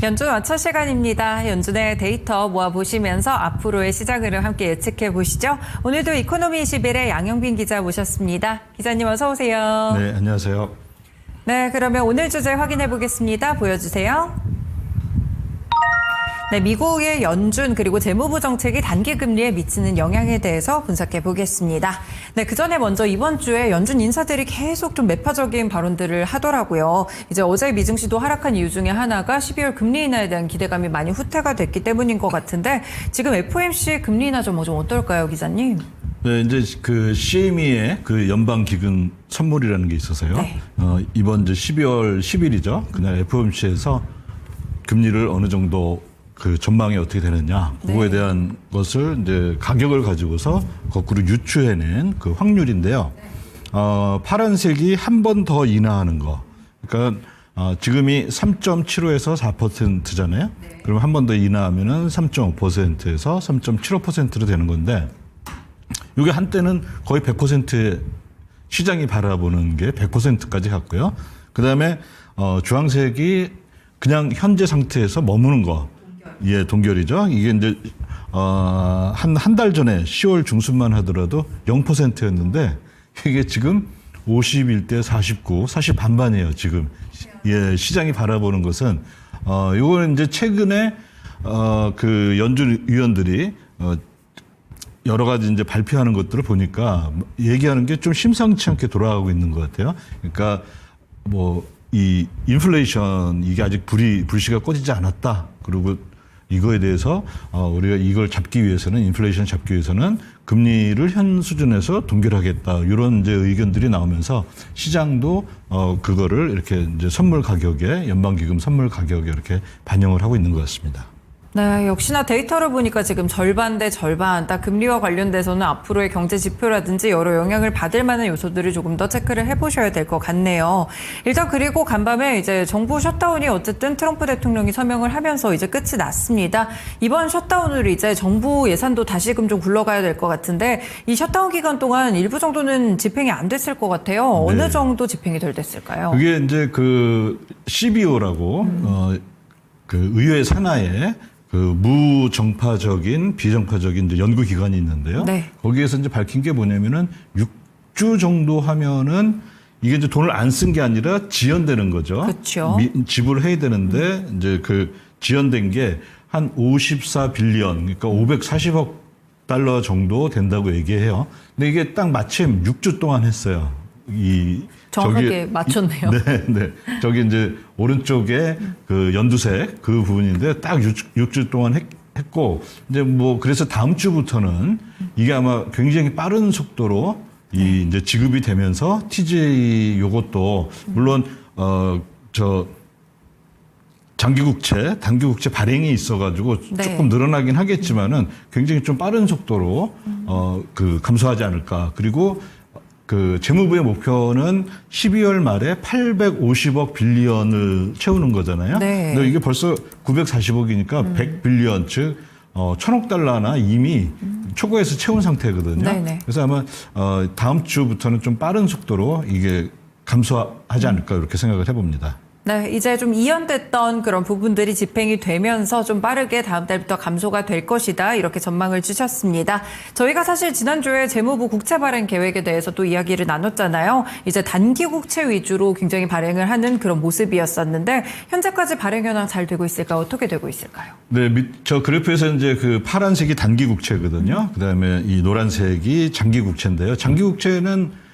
연준 와처 시간입니다. 연준의 데이터 모아보시면서 앞으로의 시장 흐름 함께 예측해 보시죠. 오늘도 이코노미 21의 양영빈 기자 모셨습니다. 기자님 어서 오세요. 네, 안녕하세요. 네, 그러면 오늘 주제 확인해 보겠습니다. 보여주세요. 네, 미국의 연준 그리고 재무부 정책이 단기 금리에 미치는 영향에 대해서 분석해 보겠습니다. 네, 그 전에 먼저 이번 주에 연준 인사들이 계속 좀 매파적인 발언들을 하더라고요. 이제 어제 미증시도 하락한 이유 중에 하나가 12월 금리 인하에 대한 기대감이 많이 후퇴가 됐기 때문인 것 같은데 지금 FOMC 금리 인하 좀 어떨까요, 기자님? 네, 이제 그 CME의 그 연방기금 선물이라는 게 있어서요. 네. 이번 이제 12월 10일이죠. 그날 FOMC에서 금리를 어느 정도 그 전망이 어떻게 되느냐, 그거에 네. 대한 것을 이제 가격을 가지고서 거꾸로 유추해낸 그 확률인데요. 파란색이 한 번 더 인하하는 거. 그러니까 지금이 3.75에서 4%잖아요. 네. 그럼 한 번 더 인하하면은 3.5%에서 3.75%로 되는 건데, 이게 한때는 거의 100%의 시장이 바라보는 게 100%까지 갔고요. 그 다음에 주황색이 그냥 현재 상태에서 머무는 거. 예, 동결이죠. 이게 이제 한 달 전에 10월 중순만 하더라도 0%였는데 이게 지금 51대 49, 사실 반반이에요. 지금 예, 시장이 바라보는 것은 이거는 이제 최근에 그 연준 위원들이 여러 가지 이제 발표하는 것들을 보니까 얘기하는 게 좀 심상치 않게 돌아가고 있는 것 같아요. 그러니까 뭐 이 인플레이션 이게 아직 불씨가 꺼지지 않았다. 그리고 이거에 대해서 우리가 이걸 잡기 위해서는 인플레이션 잡기 위해서는 금리를 현 수준에서 동결하겠다. 이런 이제 의견들이 나오면서 시장도 그거를 이렇게 이제 선물 가격에 연방기금 선물 가격에 이렇게 반영을 하고 있는 것 같습니다. 네, 역시나 데이터를 보니까 지금 절반 대 절반, 딱 금리와 관련돼서는 앞으로의 경제 지표라든지 여러 영향을 받을 만한 요소들을 조금 더 체크를 해보셔야 될 것 같네요. 일단 그리고 간밤에 이제 정부 셧다운이 어쨌든 트럼프 대통령이 서명을 하면서 이제 끝이 났습니다. 이번 셧다운으로 이제 정부 예산도 다시금 좀 굴러가야 될 것 같은데 이 셧다운 기간 동안 일부 정도는 집행이 안 됐을 것 같아요. 어느 네. 정도 집행이 덜 됐을까요? 그게 이제 그 CBO라고 그 의회 산하에 그 무정파적인 비정파적인 이제 연구기관이 있는데요. 네. 거기에서 이제 밝힌 게 뭐냐면은 6주 정도 하면은 이게 이제 돈을 안 쓴 게 아니라 지연되는 거죠. 그렇죠. 지불해야 되는데 이제 그 지연된 게 한 54빌리언, 그러니까 540억 달러 정도 된다고 얘기해요. 근데 이게 딱 마침 6주 동안 했어요. 정확하게 맞췄네요. 네, 네. 저기 이제 오른쪽에 그 연두색 그 부분인데 딱 6주 동안 했고 이제 뭐 그래서 다음 주부터는 이게 아마 굉장히 빠른 속도로 이 이제 지급이 되면서 TJ 요것도 물론 저 장기국채, 단기국채 발행이 있어가지고 네. 조금 늘어나긴 하겠지만은 굉장히 좀 빠른 속도로 그 감소하지 않을까. 그리고 그 재무부의 목표는 12월 말에 850억 빌리언을 채우는 거잖아요. 네. 근데 이게 벌써 940억이니까 100빌리언 즉 1000억 달러나 이미 초과해서 채운 상태거든요. 네네. 그래서 아마 다음 주부터는 좀 빠른 속도로 이게 감소하지 않을까 이렇게 생각을 해봅니다. 네, 이제 좀 이연됐던 그런 부분들이 집행이 되면서 좀 빠르게 다음 달부터 감소가 될 것이다. 이렇게 전망을 주셨습니다. 저희가 사실 지난주에 재무부 국채 발행 계획에 대해서 또 이야기를 나눴잖아요. 이제 단기 국채 위주로 굉장히 발행을 하는 그런 모습이었었는데 현재까지 발행 현황 잘 되고 있을까? 어떻게 되고 있을까요? 네, 저 그래프에서 이제 그 파란색이 단기 국채거든요. 그다음에 이 노란색이 장기 국채인데요. 장기 국채는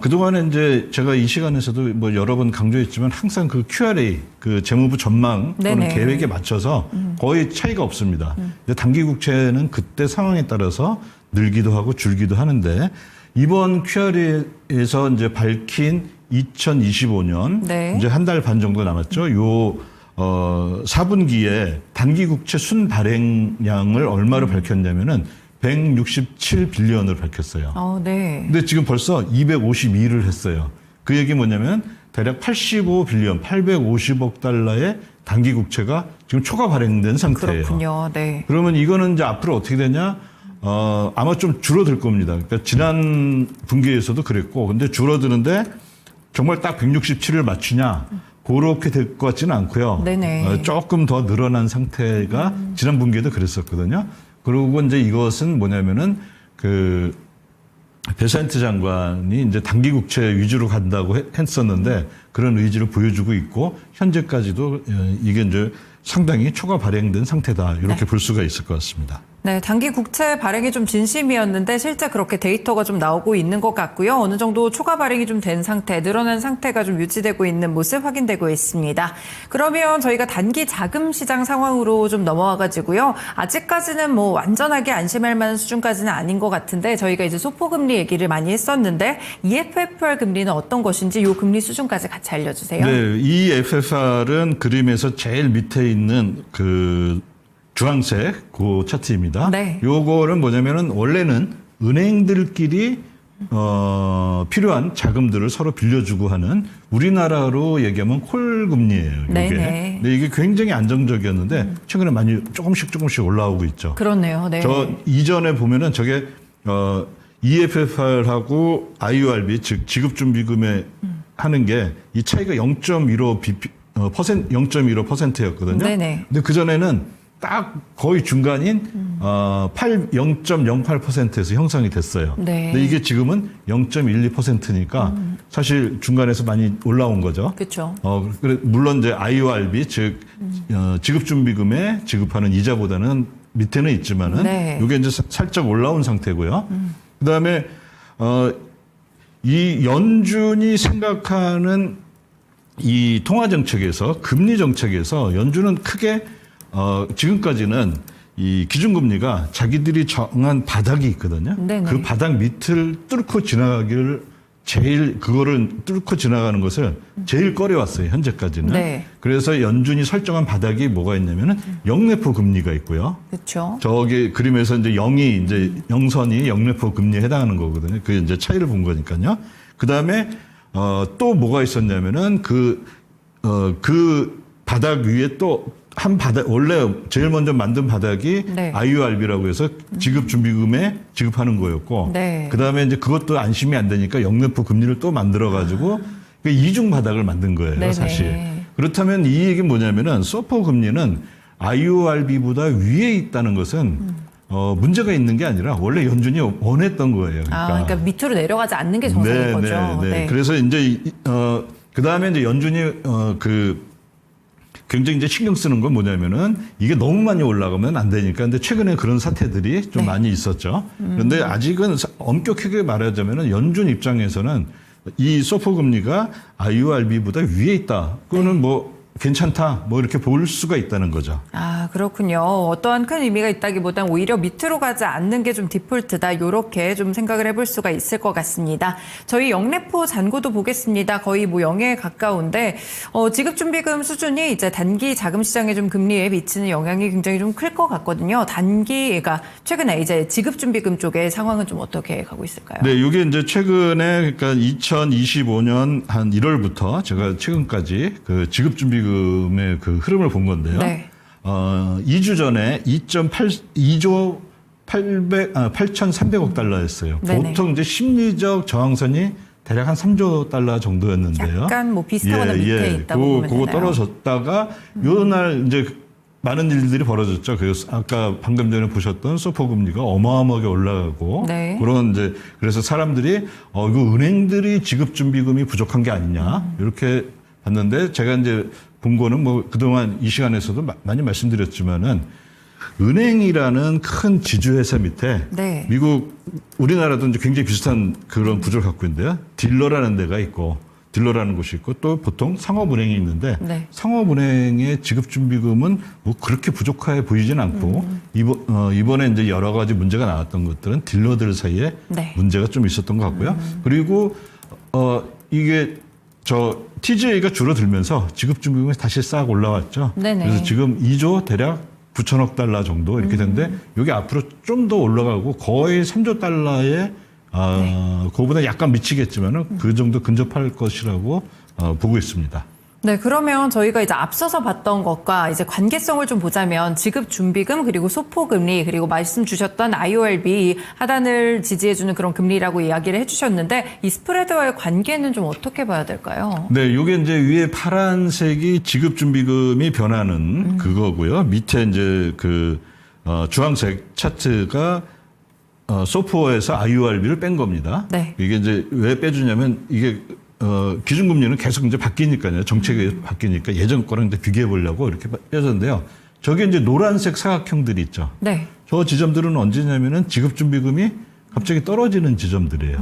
그동안에 이제 제가 이 시간에서도 뭐 여러 번 강조했지만 항상 그 QRA, 그 재무부 전망 또는 네네. 계획에 맞춰서 거의 차이가 없습니다. 근데 단기 국채는 그때 상황에 따라서 늘기도 하고 줄기도 하는데 이번 QRA에서 이제 밝힌 2025년 네. 이제 한 달 반 정도 남았죠. 요 4분기에 단기 국채 순 발행량을 얼마로 밝혔냐면은 167빌리언을 밝혔어요. 네. 근데 지금 벌써 252를 했어요. 그 얘기 뭐냐면 대략 85빌리언, 850억 달러의 단기 국채가 지금 초과 발행된 상태예요. 그렇군요. 네. 그러면 이거는 이제 앞으로 어떻게 되냐? 아마 좀 줄어들 겁니다. 그러니까 지난 분기에서도 그랬고, 근데 줄어드는데 정말 딱 167을 맞추냐? 그렇게 될 것 같지는 않고요. 네네. 조금 더 늘어난 상태가 지난 분기에도 그랬었거든요. 그리고 이제 이것은 뭐냐면은 그 베산트 장관이 이제 단기 국채 위주로 간다고 했었는데 그런 의지를 보여주고 있고 현재까지도 이게 이제 상당히 초과 발행된 상태다 이렇게 볼 수가 있을 것 같습니다. 네, 단기 국채 발행이 좀 진심이었는데 실제 그렇게 데이터가 좀 나오고 있는 것 같고요. 어느 정도 초과 발행이 좀 된 상태, 늘어난 상태가 좀 유지되고 있는 모습 확인되고 있습니다. 그러면 저희가 단기 자금 시장 상황으로 좀 넘어와가지고요. 아직까지는 뭐 완전하게 안심할 만한 수준까지는 아닌 것 같은데 저희가 이제 소포금리 얘기를 많이 했었는데 EFFR 금리는 어떤 것인지 이 금리 수준까지 같이 알려주세요. 네, 이 FFR은 그림에서 제일 밑에 있는 그 주황색 그 차트입니다. 네. 요거는 뭐냐면은 원래는 은행들끼리 필요한 자금들을 서로 빌려주고 하는 우리나라로 얘기하면 콜 금리예요. 이게. 네네. 근데 이게 굉장히 안정적이었는데 최근에 많이 조금씩 올라오고 있죠. 그렇네요. 네. 저 이전에 보면은 저게 EFFR하고 IURB 즉 지급준비금에 하는 게 이 차이가 0.15%였거든요. 네네. 근데 그 전에는 딱 거의 중간인 0.08%에서 형성이 됐어요. 네. 근데 이게 지금은 0.12%니까 사실 중간에서 많이 올라온 거죠. 그렇죠. 물론 이제 IORB 즉 지급준비금에 지급하는 이자보다는 밑에는 있지만은 네. 이게 이제 살짝 올라온 상태고요. 그다음에 이 연준이 생각하는 이 통화 정책에서 금리 정책에서 연준은 크게 지금까지는 이 기준금리가 자기들이 정한 바닥이 있거든요. 네네. 그 바닥 밑을 뚫고 지나가기를 그거를 뚫고 지나가는 것을 제일 꺼려왔어요, 현재까지는. 네. 그래서 연준이 설정한 바닥이 뭐가 있냐면은 영래포 금리가 있고요. 그렇죠. 저기 그림에서 이제 0이 이제 영선이 영래포 금리에 해당하는 거거든요. 그 이제 차이를 본 거니까요. 그 다음에 또 뭐가 있었냐면은 그 바닥 위에 또 한 바닥 원래 제일 먼저 만든 바닥이 네. IURB라고 해서 지급 준비금에 지급하는 거였고 네. 그다음에 이제 그것도 안심이 안 되니까 영래포 금리를 또 만들어 가지고 이중 바닥을 만든 거예요, 네네. 사실. 그렇다면 이 얘기는 뭐냐면은 소포 금리는 IURB보다 위에 있다는 것은 문제가 있는 게 아니라 원래 연준이 원했던 거예요. 그러니까 밑으로 내려가지 않는 게 정상인 거죠. 네. 그래서 이제 그 다음에 이제 연준이 굉장히 이제 신경 쓰는 건 뭐냐면은 이게 너무 많이 올라가면 안 되니까. 근데 최근에 그런 사태들이 좀 네. 많이 있었죠. 그런데 아직은 엄격하게 말하자면은 연준 입장에서는 이 소포 금리가 IURB보다 위에 있다. 그거는 뭐 괜찮다. 뭐 이렇게 볼 수가 있다는 거죠. 그렇군요. 어떠한 큰 의미가 있다기보단 오히려 밑으로 가지 않는 게 좀 디폴트다. 이렇게 좀 생각을 해볼 수가 있을 것 같습니다. 저희 영래포 잔고도 보겠습니다. 거의 뭐 0에 가까운데 지급준비금 수준이 이제 단기 자금 시장에 좀 금리에 미치는 영향이 굉장히 좀 클 것 같거든요. 단기가 최근에 이제 지급준비금 쪽의 상황은 좀 어떻게 가고 있을까요? 네, 이게 이제 최근에 그러니까 2025년 한 1월부터 제가 최근까지 그 지급준비금의 그 흐름을 본 건데요. 네. 2주 전에 2조 8,300억 달러였어요. 네네. 보통 이제 심리적 저항선이 대략 한 3조 달러 정도였는데요. 약간 뭐 비슷하거나 밑에 있다고 보면 그거 되나요? 떨어졌다가 요날 이제 많은 일들이 벌어졌죠. 그래서 아까 방금 전에 보셨던 소포 금리가 어마어마하게 올라가고 네. 그런 이제 그래서 사람들이 이거 은행들이 지급 준비금이 부족한 게 아니냐 이렇게 봤는데 제가 이제 본 거는 뭐 그동안 이 시간에서도 많이 말씀드렸지만은 은행이라는 큰 지주회사 밑에 네. 미국 우리나라도 이제 굉장히 비슷한 그런 구조를 갖고 있는데요. 딜러라는 데가 있고 딜러라는 곳이 있고 또 보통 상업은행이 있는데 네. 상업은행의 지급준비금은 뭐 그렇게 부족해 보이진 않고 이번에 이제 여러 가지 문제가 나왔던 것들은 딜러들 사이에 네. 문제가 좀 있었던 것 같고요. 그리고 이게 TGA가 줄어들면서 지급준비금이 다시 싹 올라왔죠. 네네. 그래서 지금 2조 대략 9천억 달러 정도 이렇게 되는데 이게 앞으로 좀 더 올라가고 거의 3조 달러에 그거보다 약간 미치겠지만은 그 정도 근접할 것이라고 보고 있습니다. 네, 그러면 저희가 이제 앞서서 봤던 것과 이제 관계성을 좀 보자면 지급준비금 그리고 소포금리 그리고 말씀 주셨던 IORB 하단을 지지해주는 그런 금리라고 이야기를 해주셨는데 이 스프레드와의 관계는 좀 어떻게 봐야 될까요? 네, 요게 이제 위에 파란색이 지급준비금이 변하는 그거고요. 밑에 이제 주황색 차트가 소포에서 IORB를 뺀 겁니다. 네. 이게 이제 왜 빼주냐면 이게 기준금리는 계속 이제 바뀌니까요. 정책이 바뀌니까 예전 거랑 이제 비교해 보려고 이렇게 빼졌는데요. 저게 이제 노란색 사각형들이 있죠. 네. 저 지점들은 언제냐면은 지급준비금이 갑자기 떨어지는 지점들이에요.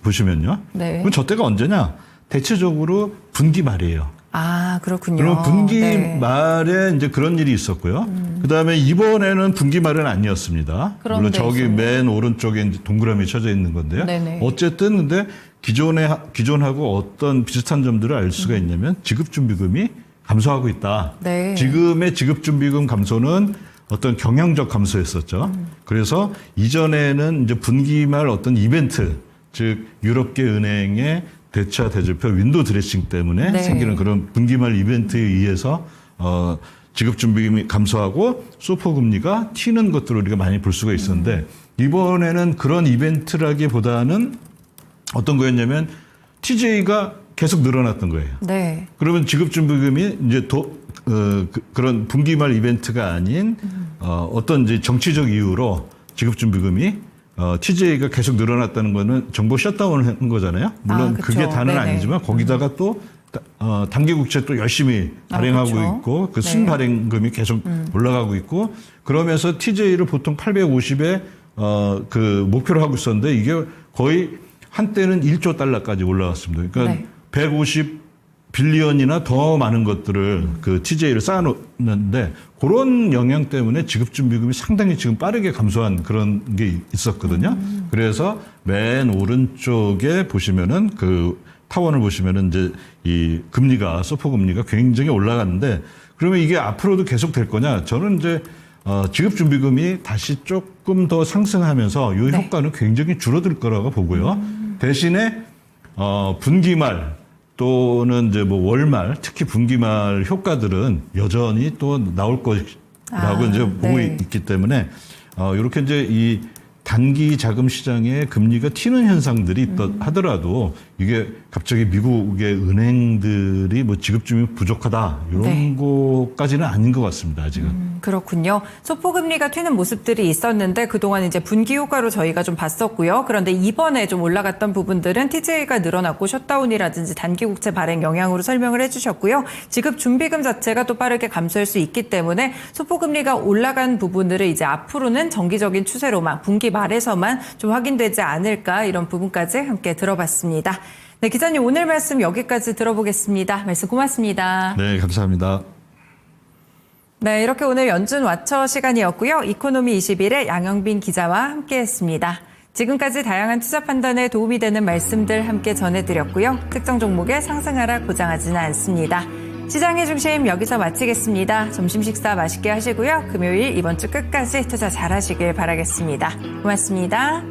보시면요. 네. 그럼 저 때가 언제냐? 대체적으로 분기 말이에요. 아, 그렇군요. 그럼 분기 네. 말에 이제 그런 일이 있었고요. 그다음에 이번에는 분기 말은 아니었습니다. 물론 저기 있었네요. 맨 오른쪽에 이제 동그라미 쳐져 있는 건데요. 네네. 어쨌든 근데 기존하고 어떤 비슷한 점들을 알 수가 있냐면 지급준비금이 감소하고 있다. 네. 지금의 지급준비금 감소는 어떤 경향적 감소였었죠. 그래서 이전에는 이제 분기 말 어떤 이벤트, 즉 유럽계 은행의 대차 대조표 윈도우 드레싱 때문에 네. 생기는 그런 분기 말 이벤트에 의해서 지급준비금이 감소하고 소포 금리가 튀는 것들을 우리가 많이 볼 수가 있었는데 이번에는 그런 이벤트라기보다는 어떤 거였냐면 TJ가 계속 늘어났던 거예요. 네. 그러면 지급준비금이 이제 그런 분기 말 이벤트가 아닌 어떤 이제 정치적 이유로 지급준비금이 TJ가 계속 늘어났다는 거는 정부 셧다운을 한 거잖아요. 물론 그쵸. 그게 다는 네네. 아니지만 거기다가 또 단기 국채 또 열심히 발행하고 그렇죠. 있고 그 네. 순발행금이 계속 올라가고 있고 그러면서 TJ를 보통 850에 목표로 하고 있었는데 이게 거의 한때는 1조 달러까지 올라왔습니다. 그러니까 네. 150 빌리언이나 더 많은 것들을 그 TJ를 쌓아놓는데 그런 영향 때문에 지급준비금이 상당히 지금 빠르게 감소한 그런 게 있었거든요. 그래서 맨 오른쪽에 보시면은 그 타원을 보시면은 이제 이 금리가 소포 금리가 굉장히 올라갔는데 그러면 이게 앞으로도 계속 될 거냐? 저는 이제 지급준비금이 다시 조금 더 상승하면서 이 네. 효과는 굉장히 줄어들 거라고 보고요. 대신에 분기말 또는 이제 뭐 월말, 특히 분기말 효과들은 여전히 또 나올 것이라고 이제 보고 네. 있기 때문에 이렇게 이제 이 단기 자금 시장에 금리가 튀는 현상들이 있다 하더라도 이게 갑자기 미국의 은행들이 뭐 지급준비 부족하다 이런 네. 거까지는 아닌 것 같습니다. 아직은. 그렇군요. 소포금리가 튀는 모습들이 있었는데 그동안 이제 분기 효과로 저희가 좀 봤었고요. 그런데 이번에 좀 올라갔던 부분들은 TJ가 늘어났고 셧다운이라든지 단기 국채 발행 영향으로 설명을 해주셨고요. 지급 준비금 자체가 또 빠르게 감소할 수 있기 때문에 소포금리가 올라간 부분들을 이제 앞으로는 정기적인 추세로만 분기 말에서만 좀 확인되지 않을까 이런 부분까지 함께 들어봤습니다. 네, 기자님 오늘 말씀 여기까지 들어보겠습니다. 말씀 고맙습니다. 네, 감사합니다. 네, 이렇게 오늘 연준 와처 시간이었고요. 이코노미 21의 양영빈 기자와 함께했습니다. 지금까지 다양한 투자 판단에 도움이 되는 말씀들 함께 전해드렸고요. 특정 종목의 상승하락 보장하지는 않습니다. 시장의 중심 여기서 마치겠습니다. 점심 식사 맛있게 하시고요. 금요일 이번 주 끝까지 투자 잘하시길 바라겠습니다. 고맙습니다.